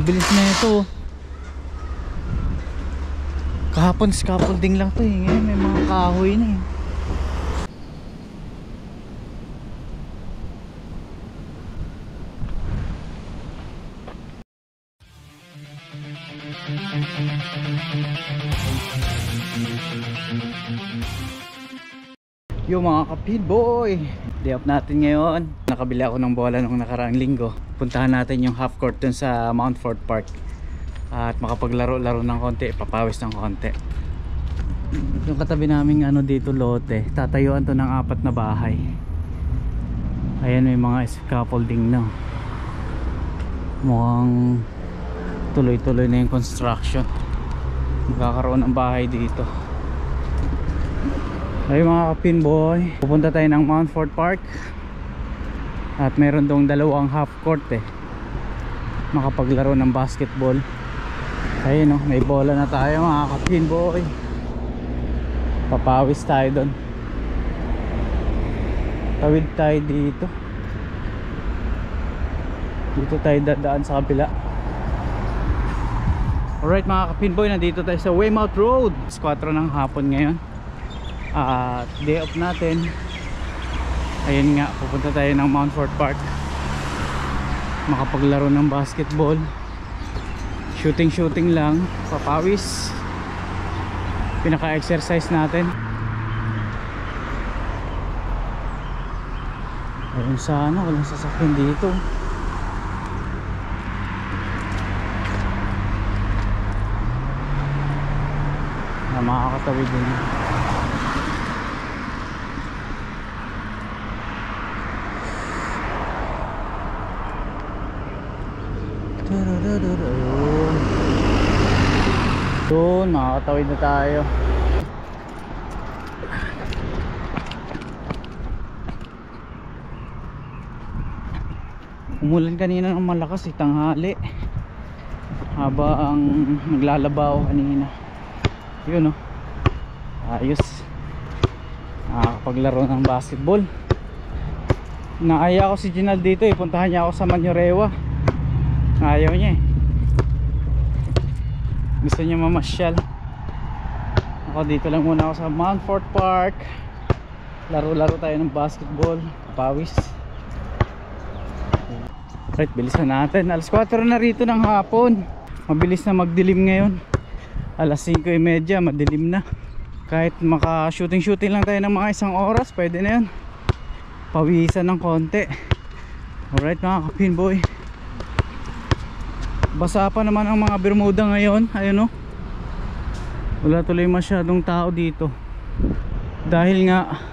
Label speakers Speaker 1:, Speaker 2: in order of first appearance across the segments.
Speaker 1: Ang bilis na ito. Kahapon scaffolding lang to eh. Ngayon may mga kahoy na eh. Yung mga kapid boy, day off natin ngayon. Nakabili ako ng bola nung nakaraang linggo. Puntahan natin yung half court dun sa Mount Fort Park at makapaglaro-laro ng konti, papawis ng konti. Yung katabi naming ano dito lote, tatayuan to ng 4 na bahay. Ayan, may mga scaffolding na. Mukhang tuloy-tuloy na yung construction. Magkakaroon ng bahay dito. Ay mga kapinboy, pupunta tayo ng Mount Fort Park at meron dong 2 half court eh, makapaglaro ng basketball. Ayun oh, may bola na tayo mga kapinboy. Papawis tayo doon. Tawid tayo dito. Dito tayo dadaan sa kabila. Alright mga kapinboy, nandito tayo sa Weymouth Road. 4 ng hapon ngayon. Day off natin. Ayun nga, pupunta tayo ng Mount Fort Park, makapaglaro ng basketball. Shooting lang, papawis. Pinaka-exercise natin. Ayun, sana walang sasakyan dito. Na makakatawid din. Doon, makakatawid na tayo. Umulan kanina ng malakas, tanghali, habang naglalabaw kanina. Yun oh, ayos, nakakapaglaro ng basketball. Naaya ko si Ginal dito eh, puntahan niya ako sa Manyorewa. Ayaw niya eh, gusto niya mamasyal. Ako dito lang muna ako sa Mount Fort Park. Laro-laro tayo ng basketball, pawis. Right, bilisan natin. Alas 4 na rito ng hapon. Mabilis na magdilim ngayon. Alas 5:30 madilim na. Kahit maka shooting lang tayo ng mga 1 oras, pwede na yun. Pawisan ng konti. Alright mga kapinboy, basa pa naman ang mga Bermuda ngayon. Ayun o, wala tuloy masyadong tao dito dahil nga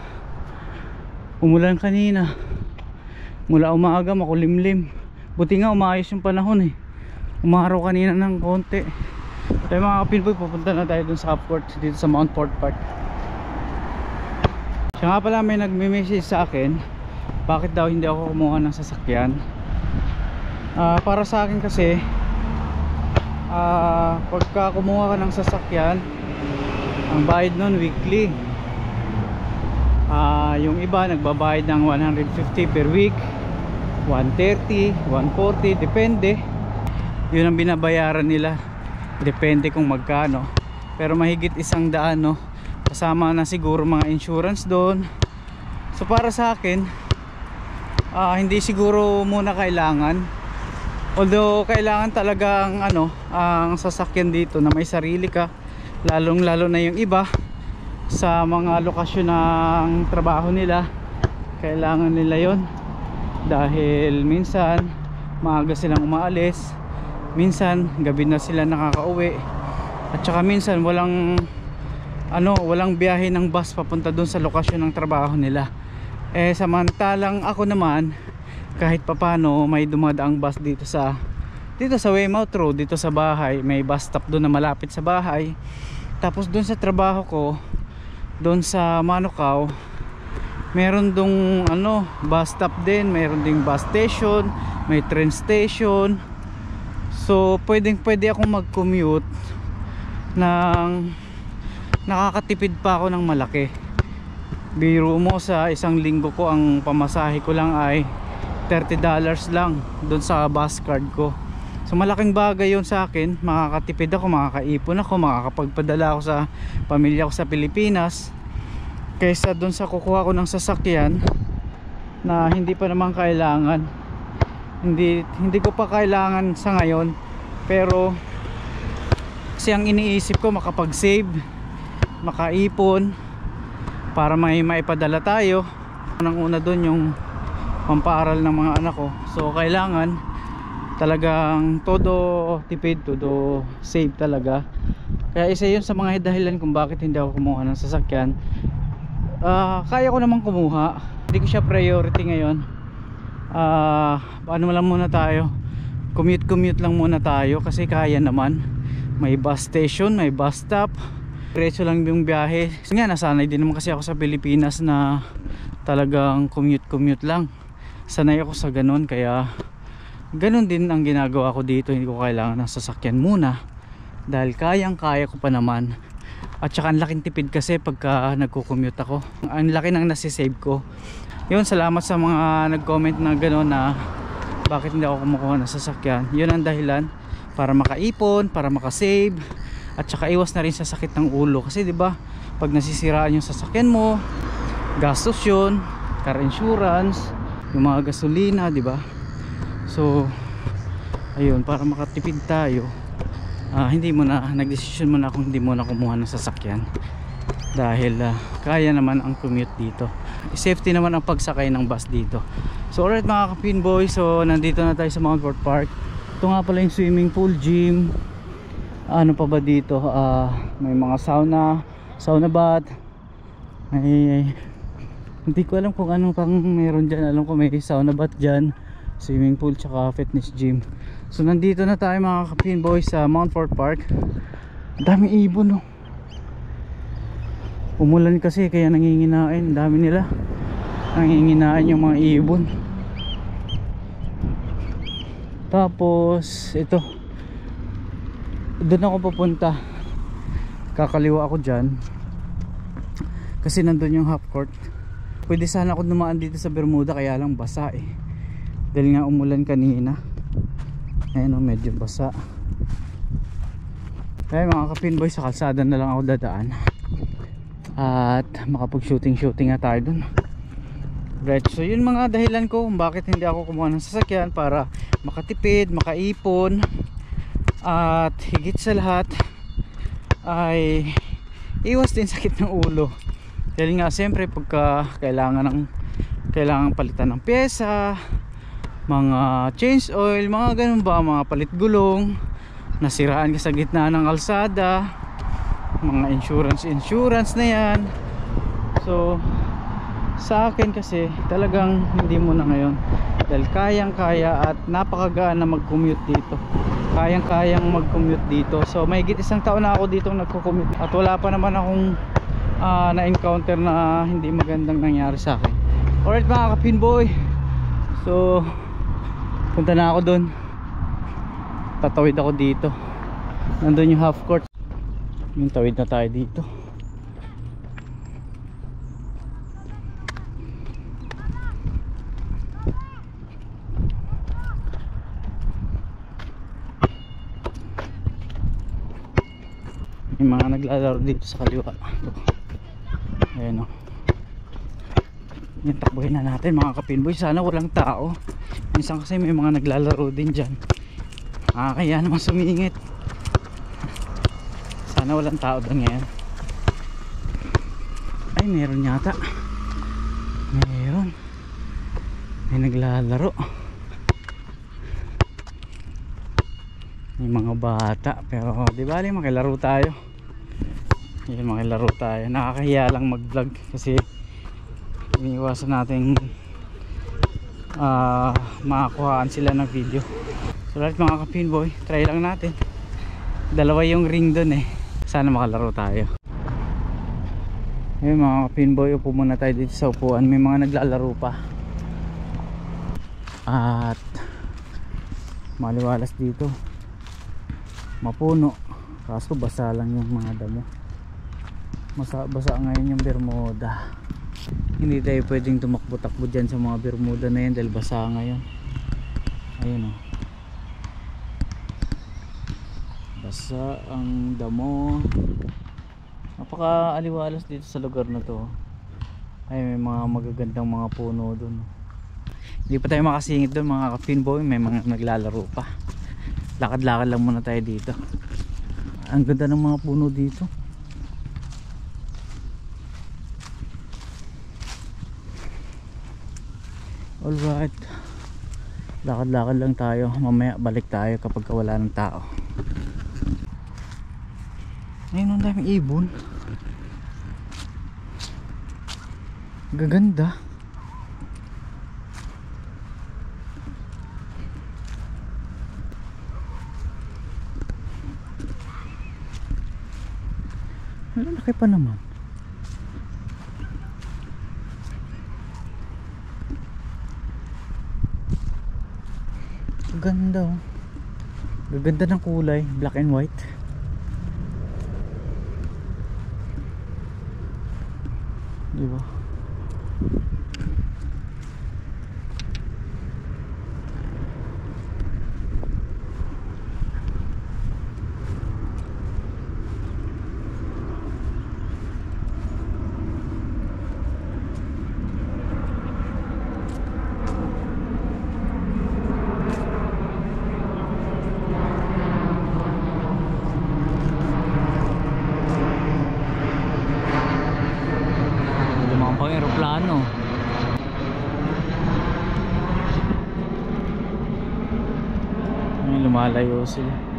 Speaker 1: umulan kanina. Mula umaga makulimlim. Buti nga umayos yung panahon eh, umaraw kanina ng konti. Tayo mga kapinboy, pupunta na tayo dun sa half court dito sa Mount Fort Park. Siya nga pala, may nagme-message sa akin bakit daw hindi ako kumuha ng sasakyan. Para sa akin kasi, pagka kumuha ka ng sasakyan, ang bayad nun weekly. Yung iba nagbabayad ng 150 per week, 130, 140, depende. Yun ang binabayaran nila, depende kung magkano. Pero mahigit 100 no, kasama na siguro mga insurance doon. So para sa akin, hindi siguro muna kailangan. Although kailangan talagang ang sasakyan dito na may sarili ka, lalong lalo na yung iba sa mga lokasyon ng trabaho nila, kailangan nila yon. Dahil minsan maaga silang umaalis, minsan gabi na sila nakakauwi, at saka minsan walang biyahe ng bus papunta doon sa lokasyon ng trabaho nila. Samantalang ako naman, kahit papano may dumadaang bus dito sa Weymouth Road, dito sa bahay. May bus stop doon na malapit sa bahay. Tapos doon sa trabaho ko, doon sa Manukau, meron dong bus stop din, meron ding bus station, may train station. So pwede akong mag-commute ng nakakatipid pa ako ng malaki. Biro mo, sa 1 linggo ko ang pamasahe ko lang ay $30 lang doon sa bus card ko. So malaking bagay yun sa akin, makakatipid ako, makakaipon ako, makakapagpadala ako sa pamilya ko sa Pilipinas, kaysa dun sa kukuha ko ng sasakyan na hindi pa naman kailangan. Hindi ko pa kailangan sa ngayon, pero kasi ang iniisip ko makapag-save, makaipon para may maipadala tayo. Unang-una dun yung pampaaral ng mga anak ko, so kailangan talagang todo tipid, todo save talaga. Kaya isa yun sa mga dahilan kung bakit hindi ako kumuha ng sasakyan. Kaya ko naman kumuha, hindi ko siya priority ngayon. Ano lang muna tayo, commute lang muna tayo kasi kaya naman. May bus station, may bus stop, diretso lang yung biyahe. So nga, nasanay din naman kasi ako sa Pilipinas na talagang commute lang. Sanay ako sa ganun, kaya ganun din ang ginagawa ko dito. Hindi ko kailangan ng sasakyan muna dahil kaya ko pa naman. At saka ang laking tipid kasi pagka nagko-commute ako, ang laki ng nasisave ko. Yun, salamat sa mga nag-comment na gano'n na bakit hindi ako kumukuha ng sasakyan. Yun ang dahilan, para makaipon, para makasave, at saka iwas na rin sa sakit ng ulo. Kasi 'di ba, pag nasisiraan yung sasakyan mo, gastos yun, car insurance, yung mga gasolina, 'di ba? So ayun, para makatipid tayo, nagdesisyon muna akong hindi muna kumuha ng sasakyan dahil kaya naman ang commute dito. Safety naman ang pagsakay ng bus dito. So alright mga ka-Pinboy, so nandito na tayo sa Mount Fort Park. Ito nga pala yung swimming pool, gym. Ano pa ba dito? May mga sauna bath. Hindi ko alam kung anong pang meron dyan. Alam ko may sauna bath dyan, swimming pool, tsaka fitness gym. So nandito na tayo mga ka-Pinboy sa Mount Fort Park. Daming ibon, no? Umulan kasi kaya nanginginain. Dami nila nanginginain yung mga ibon. Tapos ito, doon ako pupunta, kakaliwa ako dyan kasi nandun yung half court. Pwede sana ako dumaan dito sa Bermuda, kaya lang basa dahil nga umulan kanina. Ayun, medyo basa. Kaya mga ka-Pinboy, sa kalsada na lang ako dadaan at makapag shooting nga tayo dun. Right, so yun mga dahilan ko kung bakit hindi ako kumuha ng sasakyan, para makatipid, makaipon, at higit sa lahat ay iwas din sakit ng ulo. Dahil nga siyempre pagka kailangan palitan ng pyesa, mga change oil, mga ganun ba, mga palit gulong, nasiraan ka sa gitna ng kalsada, mga insurance na yan. So sa akin kasi talagang hindi muna ngayon, dahil kayang-kaya at napakagaan na mag-commute dito. Kayang-kayang mag-commute dito. So may higit isang taon na ako dito nagko-commute at wala pa naman akong na-encounter na hindi magandang nangyari sa akin. Alright mga ka-Pinboy, so punta na ako doon. Tatawid ako dito. Nandun yung half court. Yung tawid na tayo dito. May mga naglalaro dito sa kaliwa. Ayan o. Yung takbuhin na natin mga ka-Pinboy. Sana walang tao. Minsan kasi may mga naglalaro din dyan. Kaya naman sumingit. Sana walang tao doon ngayon. Ay, meron yata. Meron. May naglalaro. May mga bata. Pero di bali makilaro tayo. Yun, makilaro tayo. Nakakahiya lang mag vlog kasi iniiwasan natin makakuhaan sila ng video. So lahat mga ka-Pinboy, try lang natin. Dalawa yung ring dun sana makalaro tayo. Ayun mga ka-Pinboy, upo muna tayo dito sa upuan. May mga naglalaro pa at maliwalas dito, mapuno, kaso basa lang yung mga damo. Basa ngayon yung Bermuda. Hindi tayo pwedeng tumakbo-takbo dyan sa mga Bermuda na yan dahil basa ngayon. Ayun o. basa ang damo. Napaka-aliwalas dito sa lugar na to. Ay, may mga magagandang mga puno dun. Hindi pa tayo makasingit dun mga ka-pinboy, may mga naglalaro pa. Lakad-lakad lang muna tayo dito. Ang ganda ng mga puno dito. Alright, lakad-lakad lang tayo. Mamaya balik tayo kapag wala ng tao. Ayun, ang daming ibon. Gaganda. Ang laki pa naman. Ganda oh. Gaganda ng kulay, black and white. Diba? Pang aeroplano. Ay, lumalayo sila.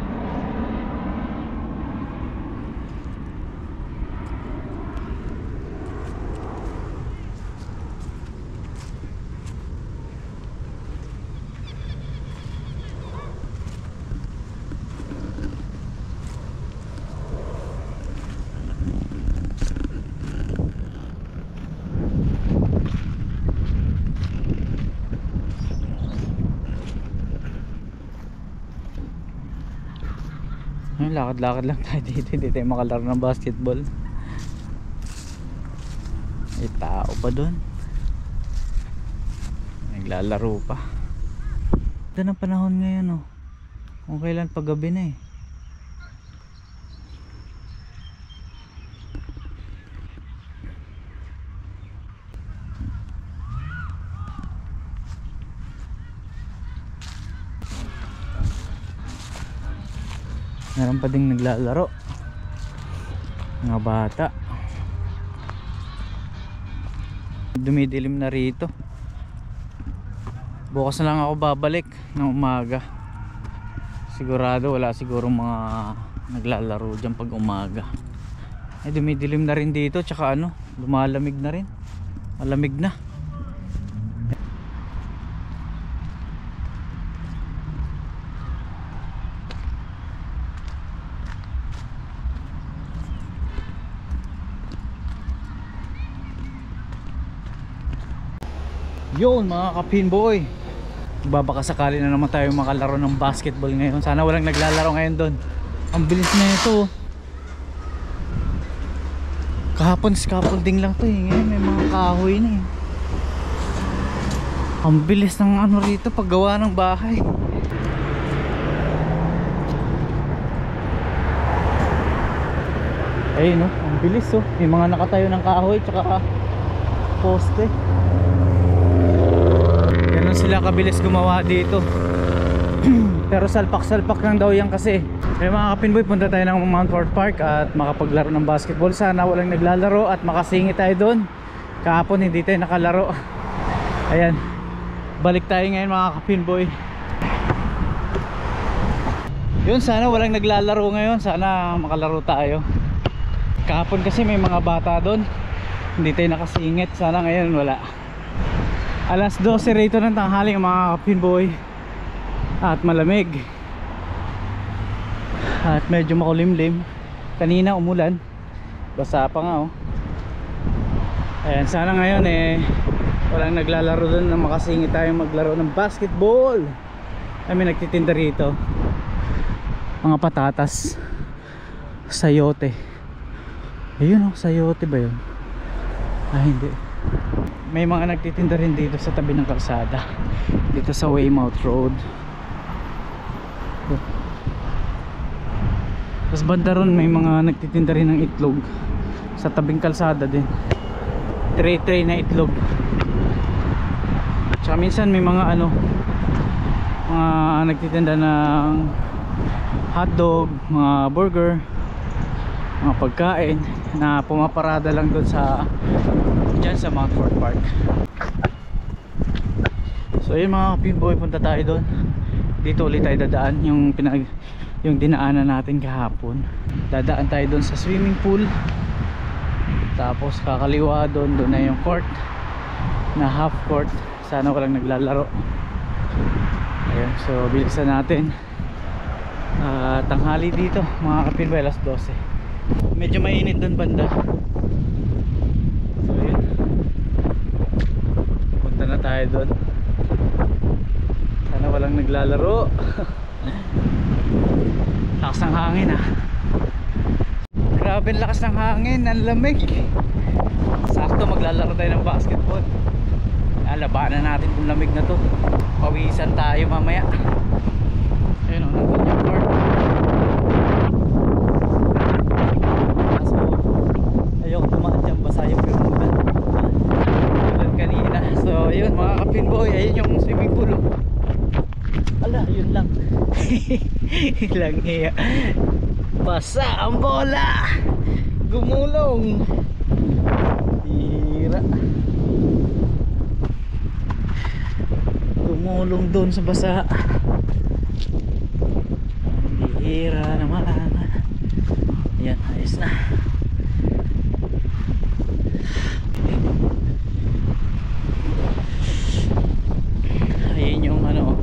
Speaker 1: Lakad-lakad lang tayo dito, hindi tayo makalaro ng basketball. May tao pa doon, naglalaro pa. Ito ng panahon ngayon oh. Kung kailan paggabi na eh. Meron pa ding naglalaro, mga bata. Dumidilim na rito. Bukas na lang ako babalik ng umaga. Sigurado wala sigurong mga naglalaro dyan pag umaga. Dumidilim na rin dito, tsaka ano, lumalamig na rin. Malamig na. Yun mga ka-pinboy, babaka sakali na naman tayo makalaro ng basketball ngayon. Sana walang naglalaro ngayon doon. Ang bilis na ito. Kahapon scaffolding lang to eh. Ngayon may mga kahoy na eh. Ang bilis ng ano rito paggawa ng bahay. Ayun no, ang bilis oh. May mga nakatayo ng kahoy tsaka poste. Ganun sila kabilis gumawa dito. Pero salpak-salpak lang daw yan kasi. Kaya mga ka-pinboy, punta tayo ng Mount Fort Park at makapaglaro ng basketball. Sana walang naglalaro at makasingit tayo doon. Kahapon hindi tayo nakalaro. Ayan, balik tayo ngayon mga ka-pinboy. Yun, sana walang naglalaro ngayon. Sana makalaro tayo. Kahapon kasi may mga bata doon, hindi tayo nakasingit. Sana ngayon wala. Alas 12 rito ng tanghali mga ka-pinboy. At malamig. At medyo makulimlim. Kanina umulan. Basa pa nga oh. Ayan, sana ngayon walang naglalaro doon na makasingit tayo maglaro ng basketball. Kami nagtitinda rito. Mga patatas. Sayote. Ayun oh, sayote ba yun? Ah, hindi. May mga nagtitinda rin dito sa tabi ng kalsada. Dito sa Weymouth Road. Tapos banda ron may mga nagtitinda rin ng itlog sa tabing kalsada din, tray na itlog. Tsaka minsan may mga ano, mga nagtitinda ng hotdog, mga burger, mga pagkain na pumaparada lang doon sa dyan sa Mount Fort Park. So yun mga kapinboy, punta tayo doon. Dito ulit tayo dadaan yung dinaanan natin kahapon. Dadaan tayo doon sa swimming pool, tapos kakaliwa doon na yung court na half court. Sana walang naglalaro. Ayun, so bilisan natin. Tanghali dito mga kapinboy, alas 12. Medyo mainit doon banda. So yun, punta na tayo doon. Sana walang naglalaro. Lakas ng hangin ah. Grabe lakas ng hangin, ang lamig. Sakto maglalaro tayo ng basketball. Labanan natin kung lamig na to. Pawisan tayo mamaya. Ayun o, nandun yung court. Kaso ayoko tumaan dyan, basa yung bermuda. Tulad kanina. So yun mga kapinboy, ayun yung swimming pool. Ala, yun lang. Ilang hiya. Basa ang bola. Gumulong. Hira. Gumulong doon sa basa. Hira naman. Ayan, ayos na. Ayun yung ano,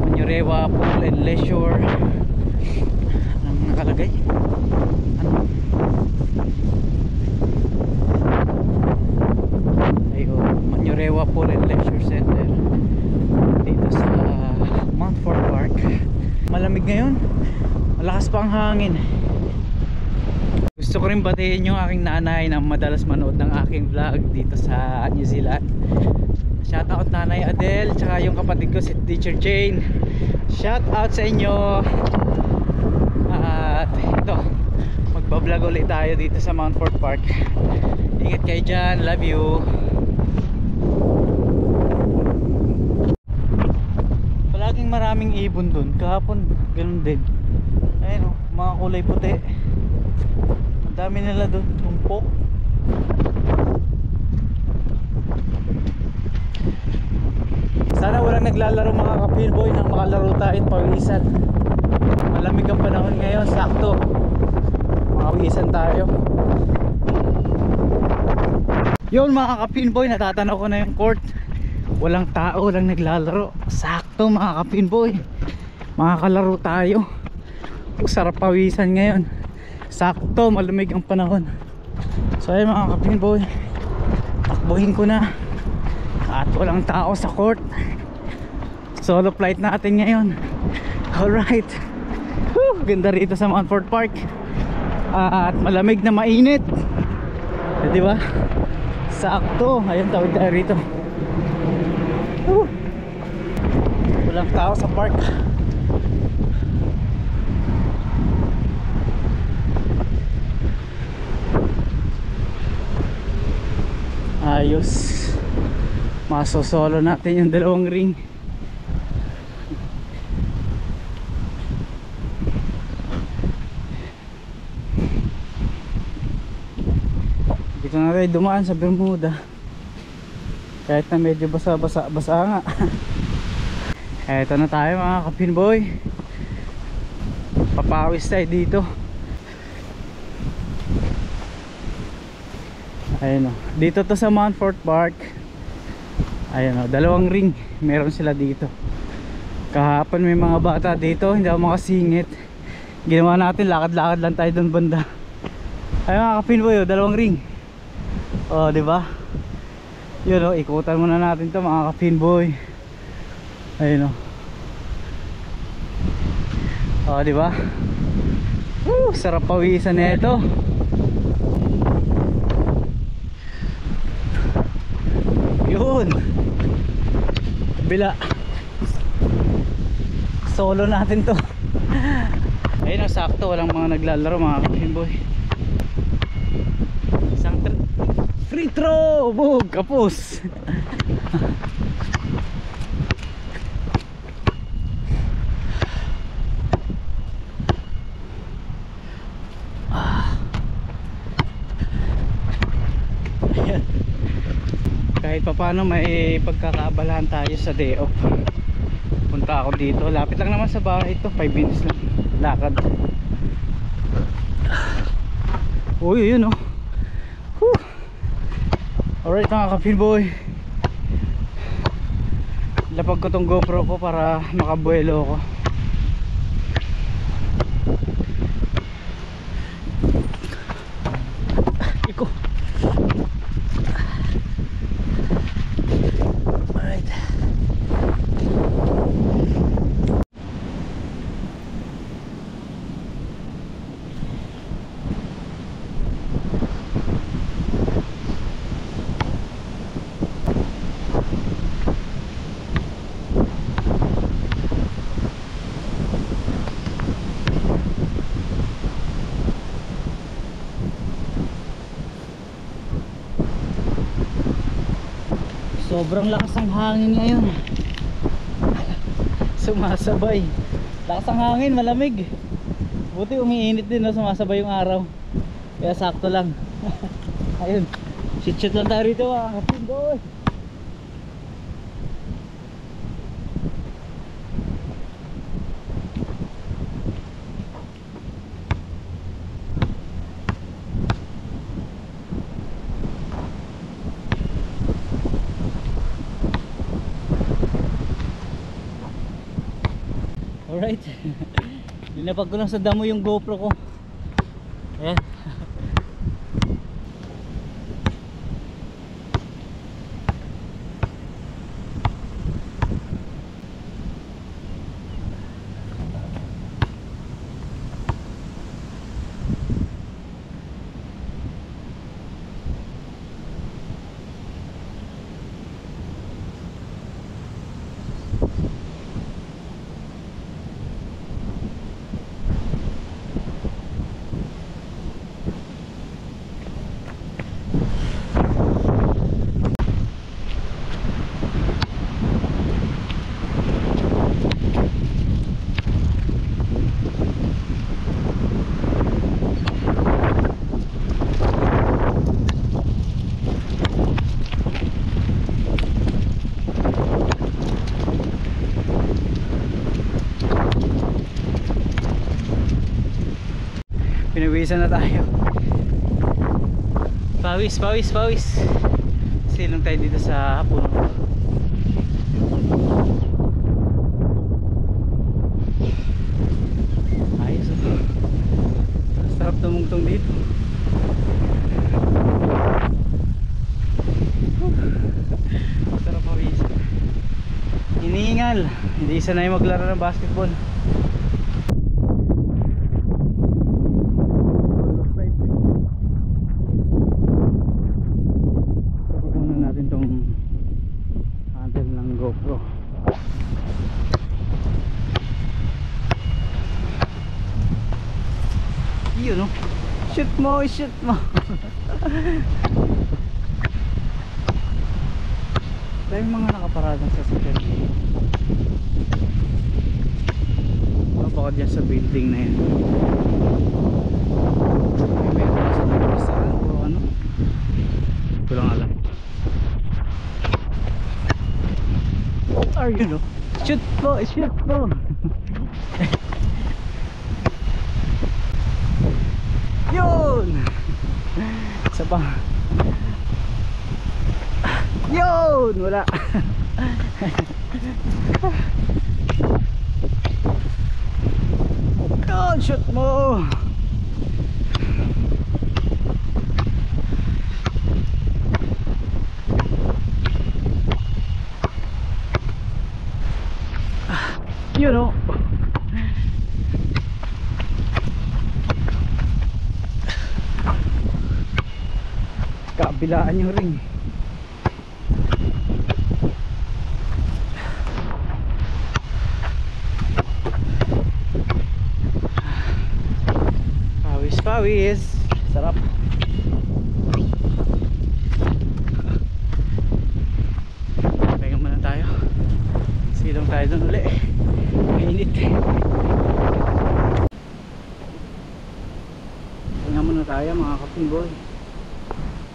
Speaker 1: Manurewa Pool and Leisure. Anong nakalagay? Ano? Ayun, Manurewa Pool and Leisure Center dito sa Mount Fort Park. Malamig ngayon, malakas pa ang hangin. Gusto ko rin batiin yung aking nanay na madalas manood ng aking vlog dito sa New Zealand. Shoutout Nanay Adele, tsaka yung kapatid ko si Teacher Jane. Shoutout sa inyo. At ito, magbablog ulit tayo dito sa Mount Fort Park. Ingat kayo dyan, love you. Palaging maraming ibon dun. Kahapon ganun din. Ayun o, mga kulay puti. Ang dami nila dun, tumpok. Sana walang naglalaro mga kapinboy nang makalaro tayo at pawisan. Malamig ang panahon ngayon, sakto makawisan tayo. Yun mga kapinboy, natatanaw ko na yung court. Walang tao, walang naglalaro. Sakto mga kapinboy, makakalaro tayo. Sarap pawisan ngayon. Sakto, malamig ang panahon. So ayun mga kapinboy, takbuhin ko na. At walang tao sa court. Solo flight natin ngayon. Alright. Whew, ganda rito sa Mount Fort Park. At malamig na mainit. Di ba? Sakto. Ayun, tawid tayo rito. Whew. Walang tao sa park. Ayos. Masosolo natin yung dalawang ring. Dito na tayo dumaan sa Bermuda. Kahit na medyo basa nga. Eto na tayo mga kapinboy. Papawis tayo dito. Ayun o, dito to sa Mount Fort Park. Ayun o, dalawang ring meron sila dito. Kahapon may mga bata dito, hindi ako makasingit. Ginawa natin, lakad-lakad lang tayo doon banda. Ayun mga kapinboy o, dalawang ring. O, diba? Yun o, ikutan muna natin to mga kapinboy. Ayun o. O, diba? Sarap pawisan na ito. Yun, kabila. Solo natin to. Ayun ang sakto, walang mga naglalaro mga kapimboy. Isang free throw! Bug! Kapos! Kahit pa paano may pagkakaabalahan tayo sa day off. Punta ako dito, lapit lang naman sa bahay ito, 5 minutes lang lakad. Uy, yun oh. Whew. Alright mga kapinboy, lapag ko tong GoPro ko para makabuelo ako. Iko. Alright. Sobrang lakas ng hangin ngayon. Sumasabay. Lakas ng hangin, malamig. Buti umiinit din, no? Sumasabay yung araw. Kaya sakto lang. Ayun. Shoot lang tayo rito mga kapinboy. Alright. Linapag ko lang sa damo yung GoPro ko. Ayan. Pinawisan na tayo. Pawis, pawis, pawis. Silong tayo dito sa puno. Ayos oh. Sarap tumungtong dito. Sarap pawisan. Iniingal. Hindi sanay maglaro ng basketball. GoPro. Yun no? Shoot mo, shoot mo. Dahil mga nakaparadang sasakyan. Baka dyan sa building na yan. Meron na sa nabisan o ano. Ito lang alam. Are you know? Shoot mo, shoot mo. Yun. Isa pa. Yun, wala. Yun, shoot mo. You know. Kabilaan yung ring. sarap. Pahinga muna tayo. Silong tayo doon uli. Mainit. Pahinga muna tayo mga kapingboy.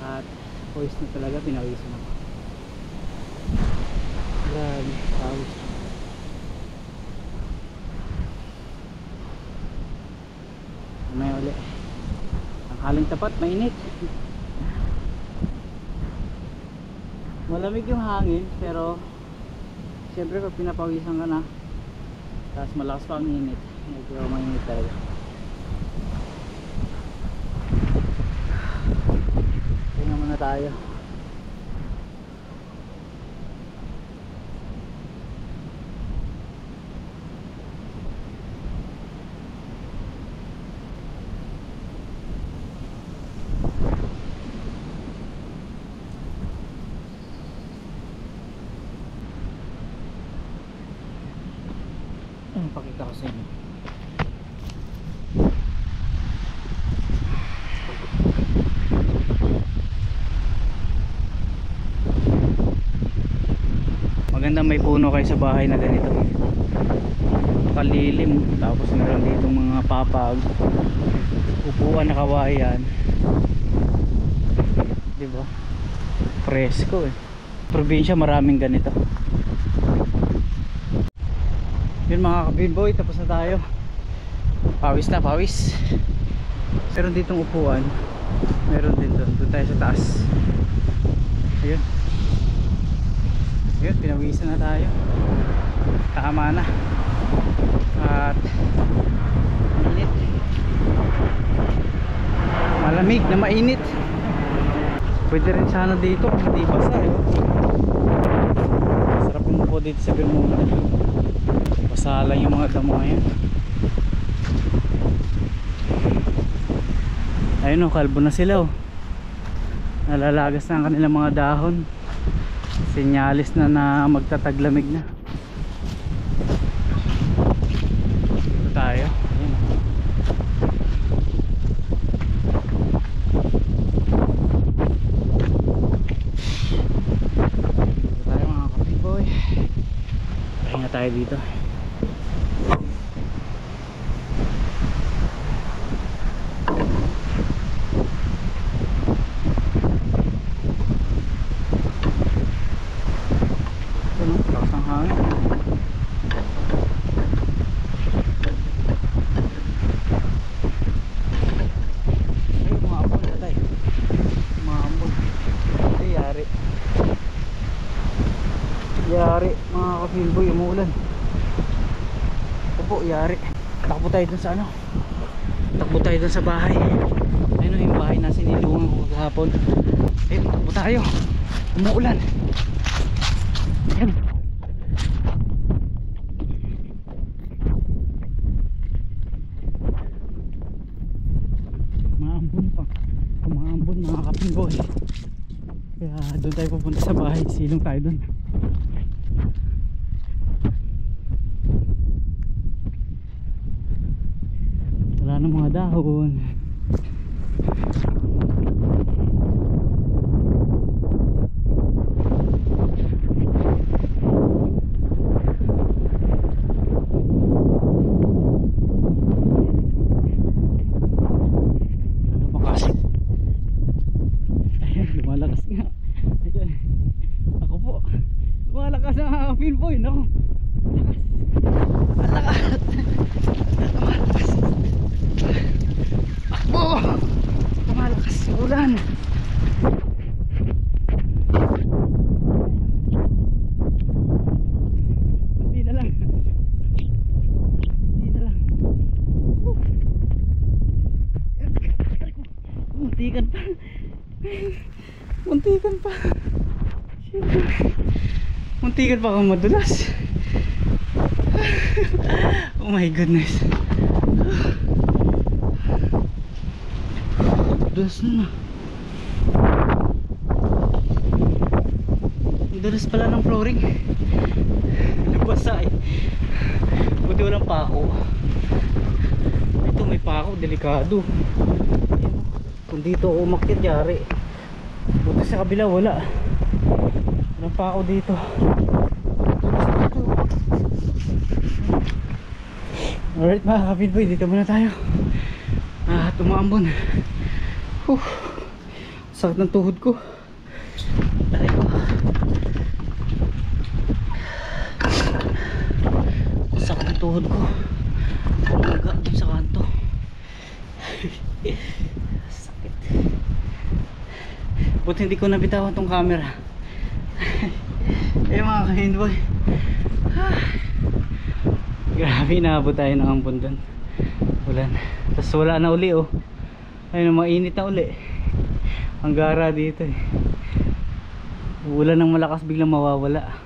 Speaker 1: At voice na talaga, pinawisan ako. Grabe, tawis. May uli. Ang haling tapat, mainit. Malamig yung hangin, pero siyempre pag pinapawisan ka na, tapos malakas pa ang init, medyo mainit talaga. Tingnan muna tayo. Pakita ko sa inyo. Maganda may puno kayo sa bahay na ganito. Kalilim. Tapos meron dito mga papag, upuan na kawayan. Diba? Presko eh. Probinsya maraming ganito. Yun mga kabimboy, tapos na tayo. Pawis na, pawis. Meron ditong upuan. Meron din doon. Doon tayo sa taas. Ayun. Ayun, pinawisan na tayo. Tama na. At mainit. Malamig na mainit. Pwede rin sana dito kung hindi basa eh. Sarap umupo dito sa Bermuda. Basa lang yung mga damo ngayon. Ayun o, kalbo na sila o. Nalalagas na ang kanilang mga dahon. Sinyalis na na magtataglamig na. Ito tayo. Ayun o. Ito tayo mga kapiboy. Pahinga tayo dito. Yari mga kapilboy, umuulan. Opo, yari. Takbo tayo dun sa ano. Takbo tayo dun sa bahay. Ayun yung bahay na sinilungan ko kahapon. Ayun, takbo tayo. Umuulan. Ayun. Maambon pa. Maambon mga kapilboy. Kaya doon tayo pupunta sa bahay. Silong tayo dun. Wala na mga dahon. Lumakas. Ayan, lumalakas nga. Ayan. Ako po. Lumalakas na feel po yun ako. Malakas. Malakas. Akbo! Malakas yung ulan. Hindi na lang. Hindi na lang. Muntikan pa. Muntikan pa. Muntikan pa akong madulas. Oh my goodness. Dulas na na. Dulas pala ng flooring. Nabasa eh. Buti walang pako. Ito may pako, delikado. Kung dito ako umakyat, yari. Buti sa kabila wala. Walang pa ako dito. Alright mga kapinboy, dito muna tayo. Tumaambon. Sakit ng tuhod ko. Aray ko. Sakit ng tuhod ko. Umaga dun sa kanto. Sakit. Buti hindi ko nabitawan tong camera. Mga kapinboy. Grabe, inaabot tayo ng ambon dun. Ulan. Tapos wala na uli oh. Ayun, mainit na uli. Ang gara dito eh. Ulan ng malakas biglang mawawala.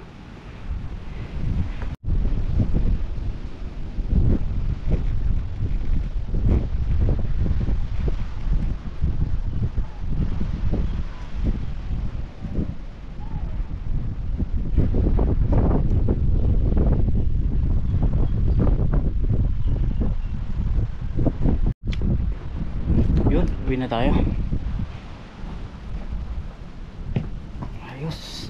Speaker 1: Uwi na tayo. Ayos.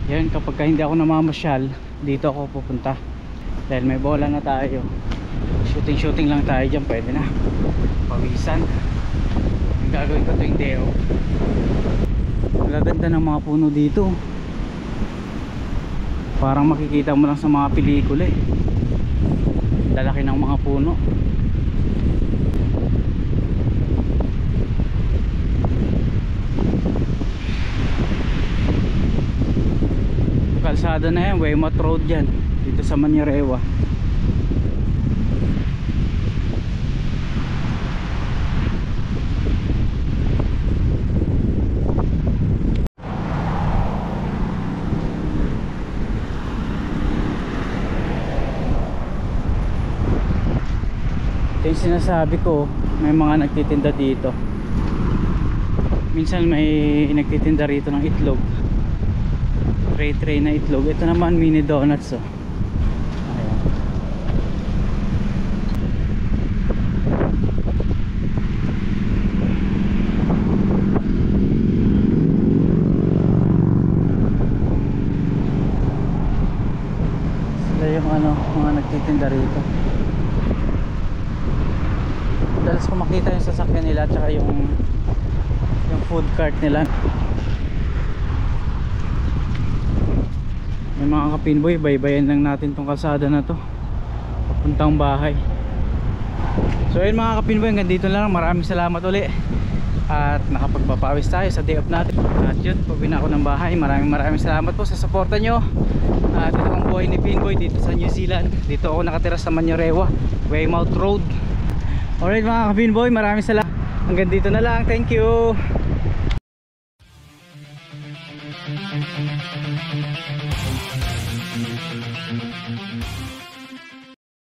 Speaker 1: Yan, kapag hindi ako namamasyal, dito ako pupunta dahil may bola na tayo. Shooting lang tayo dyan, pwede na pawisan. Ang gagawin ko tuwing day off. Ang gaganda ng mga puno dito, parang makikita mo lang sa mga pelikula eh. Lalaki ng mga puno. Kalsada na yan, Weymouth Road yan, dito sa Mañarewa. Ito yung sinasabi ko, may mga nagtitinda dito. Minsan may nagtitinda rito ng itlog, tray na itlog. Ito naman mini donuts oh. Ayan. Sila yung mga nagtitinda rito. Dalas ko makita yung sasakyan nila at saka yung food cart nila. May mga kapinboy, baybayan lang natin tong kalsada na to papuntang bahay. So ayun mga kapinboy, hanggang dito lang. Maraming salamat uli at nakapagpapawis tayo sa day off natin. At yun, pauwi na ako ng bahay. Maraming salamat po sa suporta nyo. At ito ang buhay ni Pinboy dito sa New Zealand. Dito ako nakatira sa Mañarewa, Weymouth Road. Alright mga kapinboy, maraming salamat. Hanggang dito na lang, thank you.